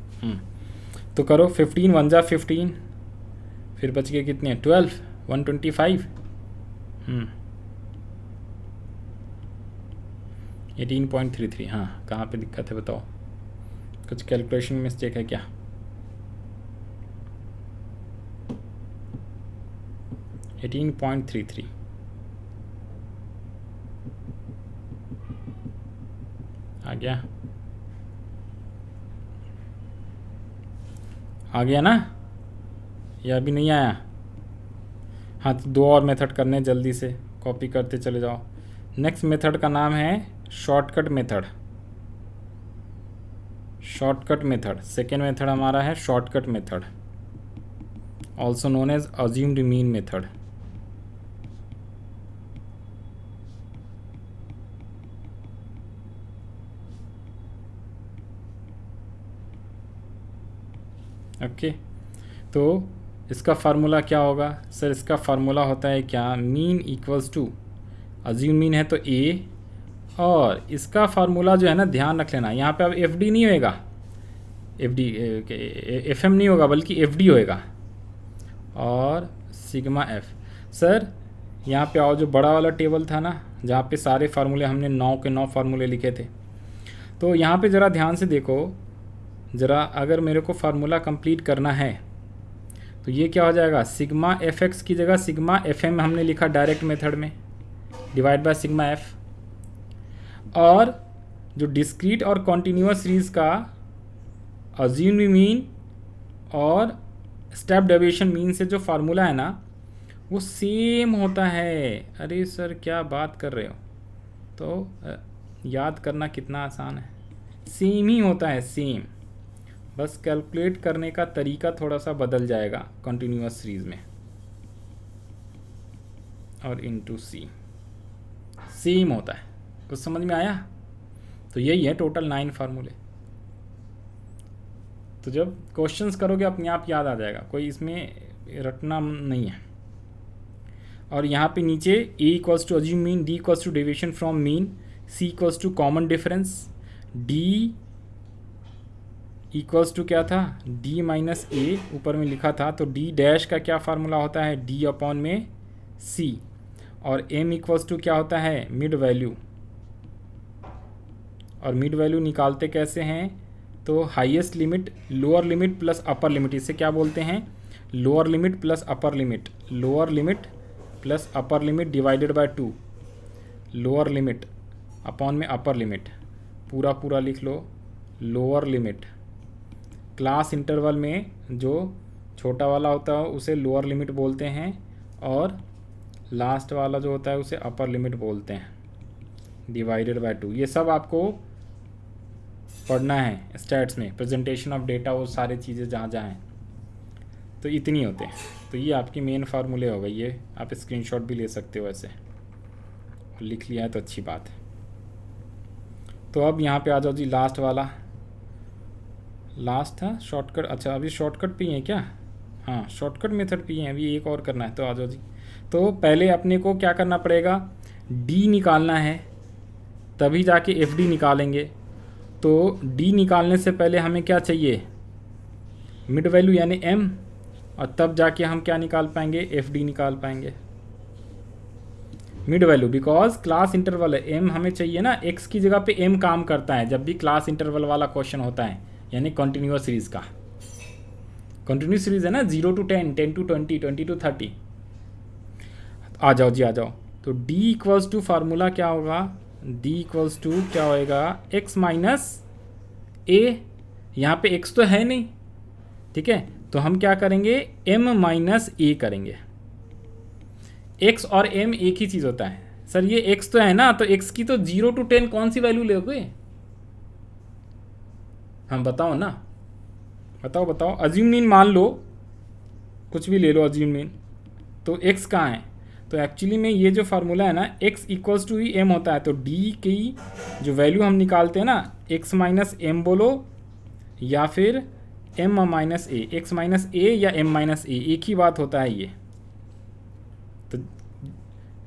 तो करो 15 1 जा 15, फिर बच गए कितने? 12, 125। 18.33। हाँ, कहाँ पे दिक्कत है बताओ? कुछ कैलकुलेशन मिस्टेक है क्या? $18.33 आ गया? आ गया ना, या अभी नहीं आया? हाँ, तो दो और मेथड करने, जल्दी से कॉपी करते चले जाओ। नेक्स्ट मेथड का नाम है shortcut method. Shortcut method, second method हमारा है shortcut method, also known as assumed mean method. Okay, तो इसका फार्मूला क्या होगा सर? इसका फार्मूला होता है क्या? Mean equals to, assume mean है तो ए, और इसका फार्मूला जो है ना, ध्यान रख लेना, यहाँ पे अब एफ डी नहीं होएगा, एफ एम नहीं होगा, बल्कि एफ डी होएगा, और सिग्मा एफ। सर यहाँ पे आओ, जो बड़ा वाला टेबल था ना, जहाँ पे सारे फार्मूले हमने 9 के 9 फार्मूले लिखे थे, तो यहाँ पे ज़रा ध्यान से देखो ज़रा, अगर मेरे को फार्मूला कंप्लीट करना है तो ये क्या हो जाएगा? सिग्मा एफ एक्स की जगह सिग्मा एफ एम हमने लिखा डायरेक्ट मेथड में, डिवाइड बाय सिग्मा एफ। और जो डिस्क्रीट और कॉन्टिन्यूअस सीरीज का अज्यूम्ड मीन और स्टेप डेविएशन मीन से जो फार्मूला है ना, वो सेम होता है। अरे सर क्या बात कर रहे हो? तो याद करना कितना आसान है, सेम ही होता है, सेम, बस कैलकुलेट करने का तरीका थोड़ा सा बदल जाएगा कॉन्टिन्यूअस सीरीज में, और इनटू सी सेम होता है। कुछ समझ में आया? तो यही है टोटल 9 फार्मूले। तो जब क्वेश्चंस करोगे अपने आप याद आ जाएगा, कोई इसमें रटना नहीं है। और यहाँ पे नीचे a equals to assume mean, d equals to deviation from mean, c equals to common difference, d equals to क्या था? डी माइनस ए ऊपर में लिखा था, तो डी डैश का क्या फार्मूला होता है? डी अपॉन में सी। और एम इक्वल्स टू क्या होता है? Mid value. और मिड वैल्यू निकालते कैसे हैं? तो highest limit, lower limit plus upper limit, इसे क्या बोलते हैं? Lower limit plus upper limit, lower limit plus upper limit divided by 2, lower limit upon में अपर लिमिट, पूरा पूरा लिख लो, लोअर लिमिट। क्लास इंटरवल में जो छोटा वाला होता है उसे लोअर लिमिट बोलते हैं, और लास्ट वाला जो होता है उसे अपर लिमिट बोलते हैं, डिवाइडेड बाय 2। ये सब आपको पढ़ना है स्टैट्स में, प्रेजेंटेशन ऑफ डेटा, वो सारी चीज़ें जहाँ जहाँ हैं, तो इतनी होते हैं। तो ये आपकी मेन फार्मूले हो गई, ये आप स्क्रीनशॉट भी ले सकते हो ऐसे, लिख लिया है तो अच्छी बात है। तो अब यहाँ पे आ जाओ जी, लास्ट वाला, लास्ट था शॉर्टकट। अच्छा अभी शॉर्टकट पे ही है क्या? हाँ शॉर्टकट मेथड पे ही है, अभी एक और करना है। तो आ जाओ जी। तो पहले अपने को क्या करना पड़ेगा? डी निकालना है, तभी जाके एफ डी निकालेंगे। तो डी निकालने से पहले हमें क्या चाहिए? मिड वैल्यू यानी एम, और तब जाके हम क्या निकाल पाएंगे? एफ डी निकाल पाएंगे, mid value, because class interval है। एम हमें चाहिए ना, एक्स की जगह पे एम काम करता है जब भी क्लास इंटरवल वाला क्वेश्चन होता है, यानी कॉन्टिन्यूअस सीरीज का। कॉन्टिन्यूअस सीरीज है ना, 0 to 10, 10 to 20, 20 to 30। आ जाओ जी, आ जाओ। तो d इक्वल्स टू फार्मूला क्या होगा, d इक्वल्स टू क्या होएगा, x माइनस ए। यहाँ पे x तो है नहीं, ठीक है, तो हम क्या करेंगे, m माइनस ए करेंगे। x और m एक ही चीज़ होता है सर, ये x तो है ना, तो x की तो 0 to 10 कौन सी वैल्यू लोगे, हम बताओ ना, बताओ बताओ। अज्यूम मीन मान लो, कुछ भी ले लो अज्यूम मीन, तो x कहाँ है, तो एक्चुअली में ये जो फार्मूला है ना, x इक्वल्स टू ही m होता है, तो d की जो वैल्यू हम निकालते हैं ना, x माइनस एम बोलो या फिर m माइनस ए, x माइनस ए या m माइनस ए, एक ही बात होता है ये। तो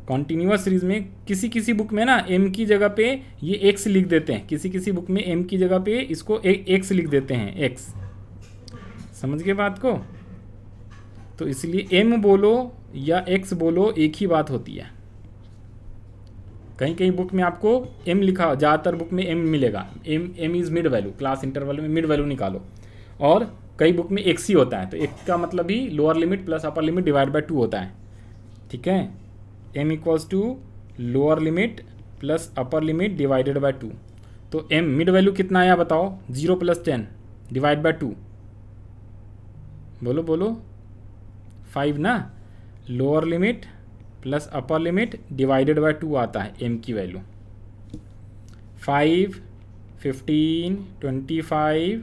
कॉन्टीन्यूअस सीरीज में किसी किसी बुक में ना m की जगह पे ये x लिख देते हैं, किसी किसी बुक में m की जगह पे इसको x लिख देते हैं, x, समझ गए बात को। तो इसलिए m बोलो या x बोलो एक ही बात होती है। कहीं कहीं बुक में आपको m लिखा, ज़्यादातर बुक में m मिलेगा, m is mid value, class interval में मिड वैल्यू निकालो, और कई बुक में x ही होता है, तो x का मतलब ही lower limit plus upper limit divide by 2 होता है, ठीक है। m equals to lower limit plus upper limit divided by 2, तो m मिड वैल्यू कितना आया बताओ, 0 + 10 डिवाइड बाय 2, बोलो बोलो, 5 ना। Lower limit plus upper limit divided by 2 आता है m की वैल्यू। 5, 15, 25,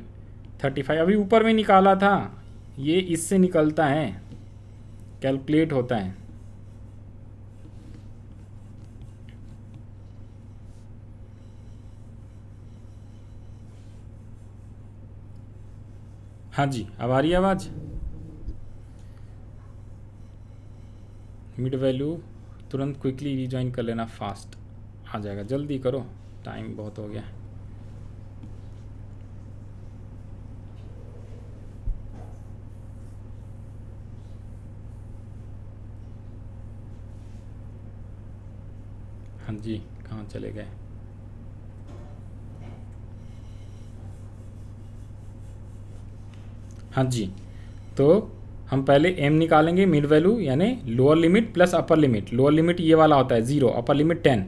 35, अभी ऊपर में निकाला था, ये इससे निकलता है, कैलकुलेट होता है। हाँ जी, अब आ रही है आवाज़। मिड वैल्यू तुरंत क्विकली रिजॉइन कर लेना, फास्ट आ जाएगा, जल्दी करो, टाइम बहुत हो गया। हाँ जी, कहाँ चले गए, हाँ जी, तो हम पहले m निकालेंगे मिड वैल्यू, यानी lower limit plus upper limit, lower limit ये वाला होता है 0, अपर लिमिट 10,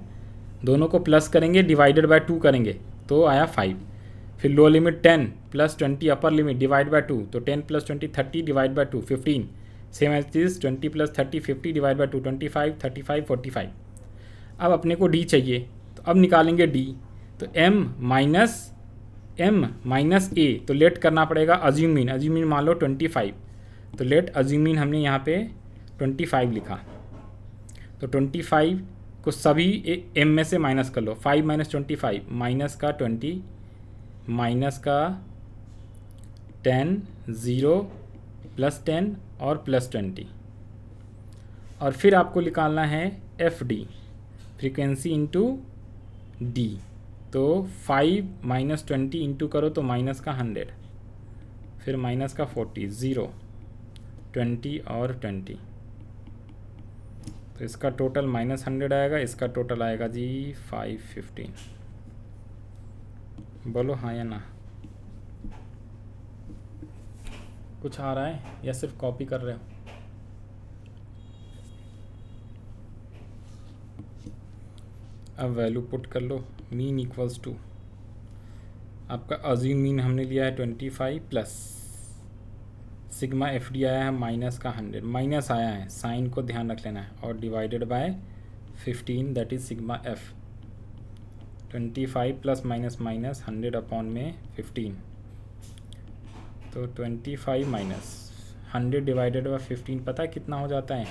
दोनों को प्लस करेंगे डिवाइडेड बाय 2 करेंगे तो आया 5, फिर lower limit 10 plus 20 upper limit divide by 2, तो 10 + 20 30 divide by 2 15, same as this 20 + 30 50 divide by 2 25 35 45। अब अपने को d चाहिए, तो अब निकालेंगे d, तो m माइनस a, तो लेट करना पड़ेगा अज्यूम मीन मान लो 25, तो लेट अज्यूम मीन हमने यहाँ पे 25 लिखा, तो 25 को सभी m में से माइनस कर लो, 5 - 25 माइनस का 20 माइनस का 10 0 प्लस 10 और प्लस 20, और फिर आपको निकालना है FD, फ्रीक्वेंसी इंटू D, तो 5 - 20 इंटू करो तो माइनस का 100, फिर माइनस का 40 0 20 और 20, तो इसका टोटल -100 आएगा, इसका टोटल आएगा जी 515, बोलो हाँ या ना। कुछ आ रहा है या सिर्फ कॉपी कर रहे हो, अब वैल्यू पुट कर लो, मीन इक्वल्स टू आपका अज्यूम मीन हमने लिया है 25 प्लस सिग्मा FD आया है माइनस का 100, माइनस आया है, साइन को ध्यान रख लेना है, और divided by 15, that is sigma F, 25 plus minus 100 upon में 15, तो 25 माइनस 100 डिवाइडेड बाय 15 पता है कितना हो जाता है,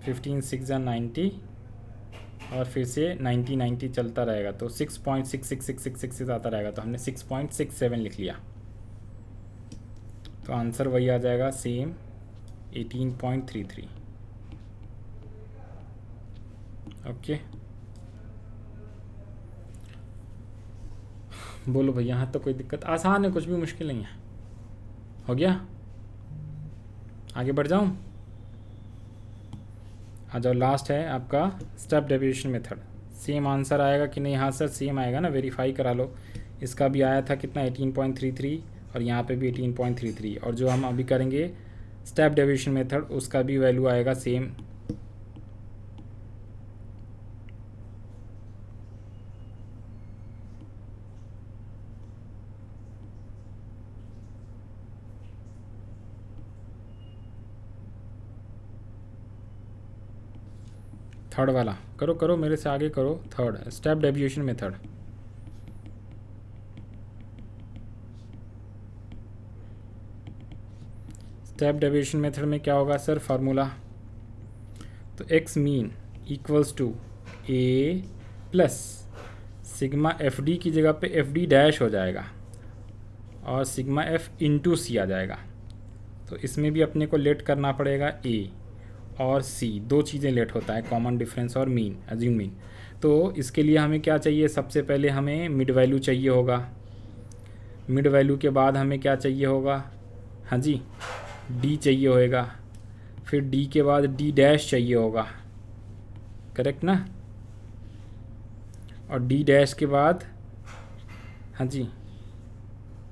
15 6 × 90, और फिर से 90 90 चलता रहेगा, तो 6.66666 आता रहेगा, तो हमने 6.67 लिख लिया, तो आंसर वही आ जाएगा सेम 18.33। ओके, बोलो भाई, यहाँ तो कोई दिक्कत, आसान है, कुछ भी मुश्किल नहीं है, हो गया, आगे बढ़ जाऊँ, आ जाओ। लास्ट है आपका step deviation method, same answer आएगा कि नहीं, हाँ सर सेम आएगा ना, वेरीफाई करा लो, इसका भी आया था कितना 18.33, और यहाँ पे भी 18.33, और जो हम अभी करेंगे स्टेप डेविएशन मेथड उसका भी वैल्यू आएगा सेम। थर्ड वाला करो करो, मेरे से आगे करो, third step deviation method. Step deviation method में क्या होगा सर फार्मूला, तो X mean equals to A plus sigma F D की जगह पे एफ डी डैश हो जाएगा और सिग्मा एफ इंटू सी आ जाएगा। तो इसमें भी अपने को लेट करना पड़ेगा ए और सी, दो चीज़ें लेट होता है, कॉमन डिफरेंस और मीन, अज्यूम मीन। तो इसके लिए हमें क्या चाहिए, सबसे पहले हमें मिड वैल्यू चाहिए होगा, मिड वैल्यू के बाद हमें क्या चाहिए होगा, हाँ जी डी चाहिए होगा, फिर डी के बाद डी डैश चाहिए होगा, करेक्ट ना, और डी डैश के बाद हाँ जी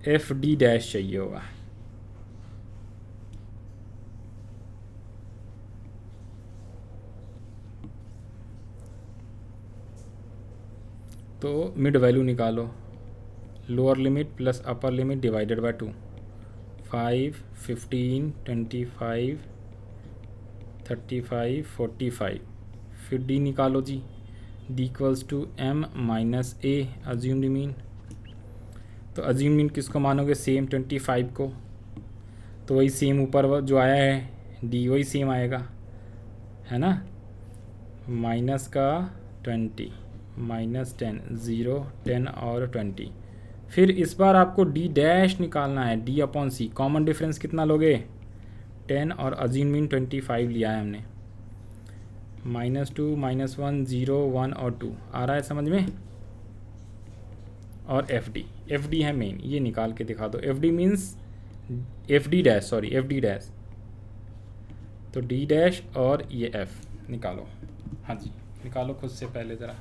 एफ डी डैश चाहिए होगा। तो मिड वैल्यू निकालो, lower limit plus upper limit divided by 2, 5, 15, 25, 35, 45, फिर डी निकालो जी, d equals to m minus a assumed mean. तो अज्यूम मीन किसको मानोगे, सेम 25 को, तो वही सेम ऊपर जो आया है डी वही सेम आएगा, है ना, माइनस का 20 माइनस 10, 0, 10 और 20। फिर इस बार आपको डी डैश निकालना है, डी अपॉन सी, कॉमन डिफरेंस कितना लोगे 10 और अज्यूम मीन 25 लिया है हमने, -2, -1, 0, 1 और 2 आ रहा है समझ में। और एफ डी है मेन, ये निकाल के दिखा दो, F D means F D dash, sorry F D dash, तो डी डैश और ये एफ निकालो, हाँ जी निकालो खुद से पहले ज़रा।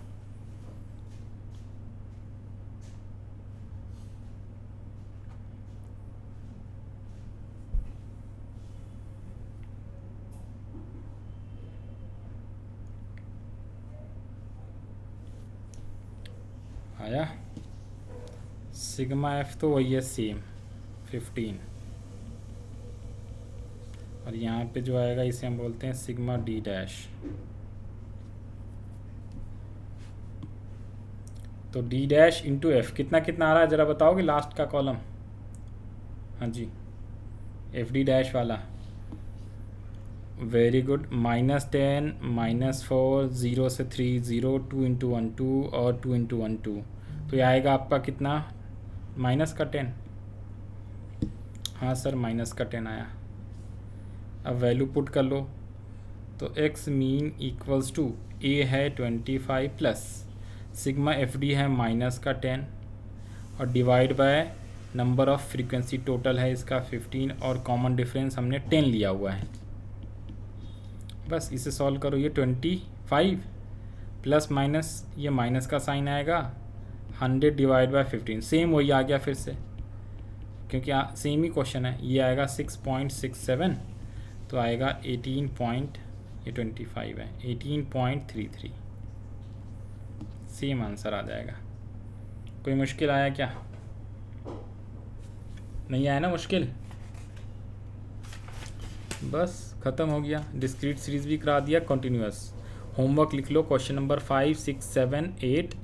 आया, सिग्मा एफ तो वही है सेम 15, और यहाँ पे जो आएगा इसे हम बोलते हैं सिग्मा डी डैश। तो डी डैश इंटू एफ कितना कितना आ रहा है ज़रा बताओगे, लास्ट का कॉलम, हाँ जी एफ डी डैश वाला, वेरी गुड, -10, -4, 0 से 3, 0, 2 इंटू 1 2 और 2 इंटू 1 2, तो ये आएगा आपका कितना, माइनस का 10, हाँ सर माइनस का 10 आया। अब वैल्यू पुट कर लो, तो एक्स मीन इक्वल्स टू ए है 25 प्लस सिग्मा एफ डी है -10 और divide bye number of frequency, total है इसका 15 और कॉमन डिफरेंस हमने 10 लिया हुआ है। बस इसे सॉल्व करो, ये 25 प्लस माइनस ये माइनस का साइन आएगा, 100 डिवाइड बाय 15 सेम वही आ गया फिर से, क्योंकि सेम ही क्वेश्चन है, ये आएगा 6.67, तो आएगा 25 है 18.33, सेम आंसर आ जाएगा। कोई मुश्किल आया क्या, नहीं आया ना मुश्किल, बस ख़त्म हो गया। डिस्क्रीट सीरीज भी करा दिया, कंटिन्यूअस होमवर्क लिख लो, क्वेश्चन नंबर 5, 6, 7, 8,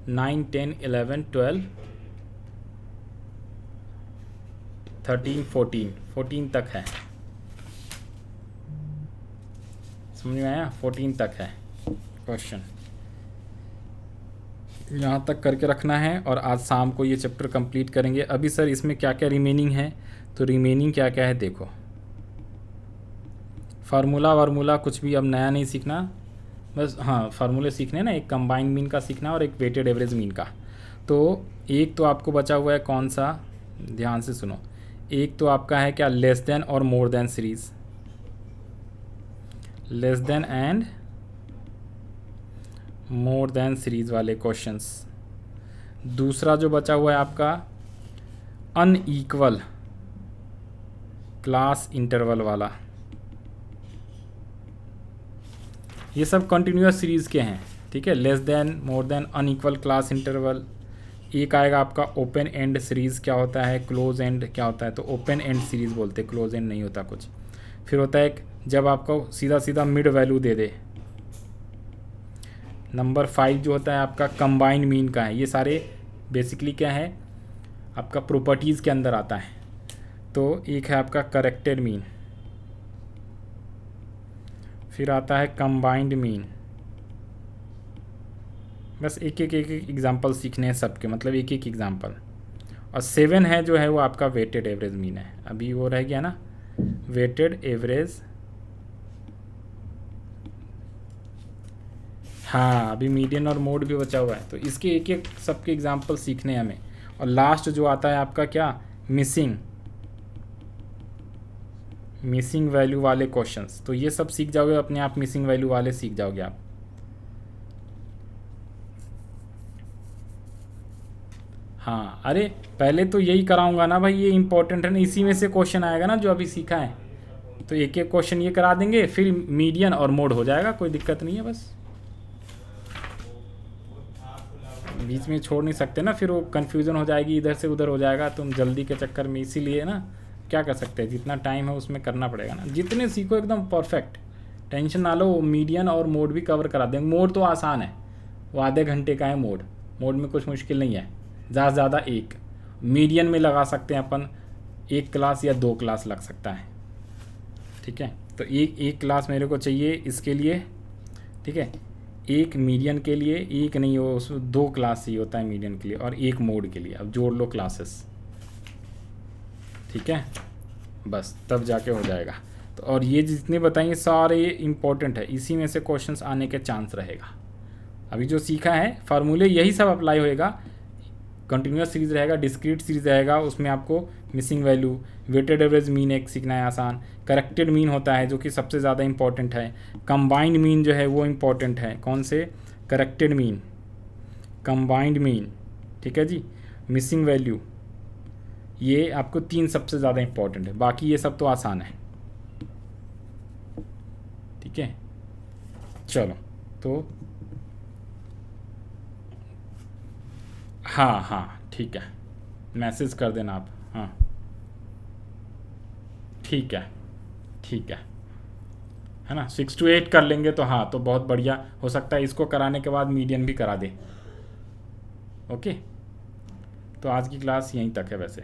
9, 10, 11, 12, 13, 14 तक है, समझ में आया, 14 तक है क्वेश्चन, यहाँ तक करके रखना है और आज शाम को ये चैप्टर कंप्लीट करेंगे। अभी सर इसमें क्या क्या रिमेनिंग है, तो रिमेनिंग क्या क्या है देखो, फार्मूला वार्मूला कुछ भी अब नया नहीं सीखना, बस हाँ फार्मूले सीखने ना, एक कंबाइंड मीन का सीखना और एक वेटेड एवरेज मीन का। तो एक तो आपको बचा हुआ है कौन सा, ध्यान से सुनो, एक तो आपका है क्या, लेस देन और more than series, less than and more than series वाले क्वेश्चंस। दूसरा जो बचा हुआ है आपका अनईक्वल क्लास इंटरवल वाला, ये सब कंटिन्यूअस सीरीज़ के हैं, ठीक है। Less than, more than, unequal class interval. एक आएगा आपका ओपन एंड सीरीज़ क्या होता है, क्लोज एंड क्या होता है, तो ओपन एंड सीरीज़ बोलते हैं, क्लोज एंड नहीं होता कुछ। फिर होता है जब आपको सीधा सीधा मिड वैल्यू दे दे। नंबर 5 जो होता है आपका कंबाइंड मीन का है। ये सारे बेसिकली क्या है आपका प्रॉपर्टीज़ के अंदर आता है। तो एक है आपका करेक्टेड मीन, फिर आता है कंबाइंड मीन। बस एक एक एग्जांपल सीखने हैं सबके, मतलब एक एक एग्जांपल। और 7 है जो है वो आपका वेटेड एवरेज मीन है। अभी वो रह गया ना वेटेड एवरेज, हाँ अभी मीडियन और मोड भी बचा हुआ है। तो इसके एक एक सबके एग्जांपल सीखने हैं हमें। और लास्ट जो आता है आपका क्या, मिसिंग वैल्यू वाले क्वेश्चंस। तो ये सब सीख जाओगे अपने आप, मिसिंग वैल्यू वाले सीख जाओगे आप। हाँ अरे पहले तो यही कराऊंगा ना भाई, ये इंपॉर्टेंट है ना, इसी में से क्वेश्चन आएगा ना जो अभी सीखा है। तो एक एक क्वेश्चन ये करा देंगे, फिर मीडियन और मोड हो जाएगा, कोई दिक्कत नहीं है। बस बीच में छोड़ नहीं सकते ना, फिर वो कन्फ्यूज़न हो जाएगी, इधर से उधर हो जाएगा तुम जल्दी के चक्कर में। इसीलिए ना क्या कर सकते हैं, जितना टाइम है उसमें करना पड़ेगा ना। जितने सीखो एकदम परफेक्ट, टेंशन ना लो। मीडियन और मोड भी कवर करा देंगे। मोड तो आसान है, वो आधे घंटे का है मोड में कुछ मुश्किल नहीं है। ज़्यादा से ज़्यादा एक मीडियन में लगा सकते हैं अपन, 1 क्लास या 2 क्लास लग सकता है, ठीक है। तो एक क्लास मेरे को चाहिए इसके लिए, ठीक है। एक मीडियन के लिए, एक नहीं हो उसमें 2 क्लास ही होता है मीडियन के लिए, और 1 मोड के लिए। अब जोड़ लो क्लासेस, ठीक है, बस तब जाके हो जाएगा। तो और ये जितने बताएंगे सारे इम्पोर्टेंट है, इसी में से क्वेश्चंस आने के चांस रहेगा। अभी जो सीखा है फार्मूले यही सब अप्लाई होएगा। कंटिन्यूअस सीरीज़ रहेगा, डिस्क्रीट सीरीज़ रहेगा, उसमें आपको missing value, weighted average mean एक सीखना है आसान। करेक्टेड मीन होता है जो कि सबसे ज़्यादा इंपॉर्टेंट है। कंबाइंड मीन जो है वो इंपॉर्टेंट है। कौन से, करेक्टेड मीन, कंबाइंड मीन, ठीक है जी। मिसिंग वैल्यू, ये आपको 3 सबसे ज़्यादा इंपॉर्टेंट है, बाकी ये सब तो आसान है, ठीक है। चलो तो हाँ हाँ ठीक है, मैसेज कर देना आप, हाँ ठीक है ना। 6 to 8 कर लेंगे तो हाँ तो बहुत बढ़िया हो सकता है। इसको कराने के बाद मीडियन भी करा दे। ओके, तो आज की क्लास यहीं तक है वैसे।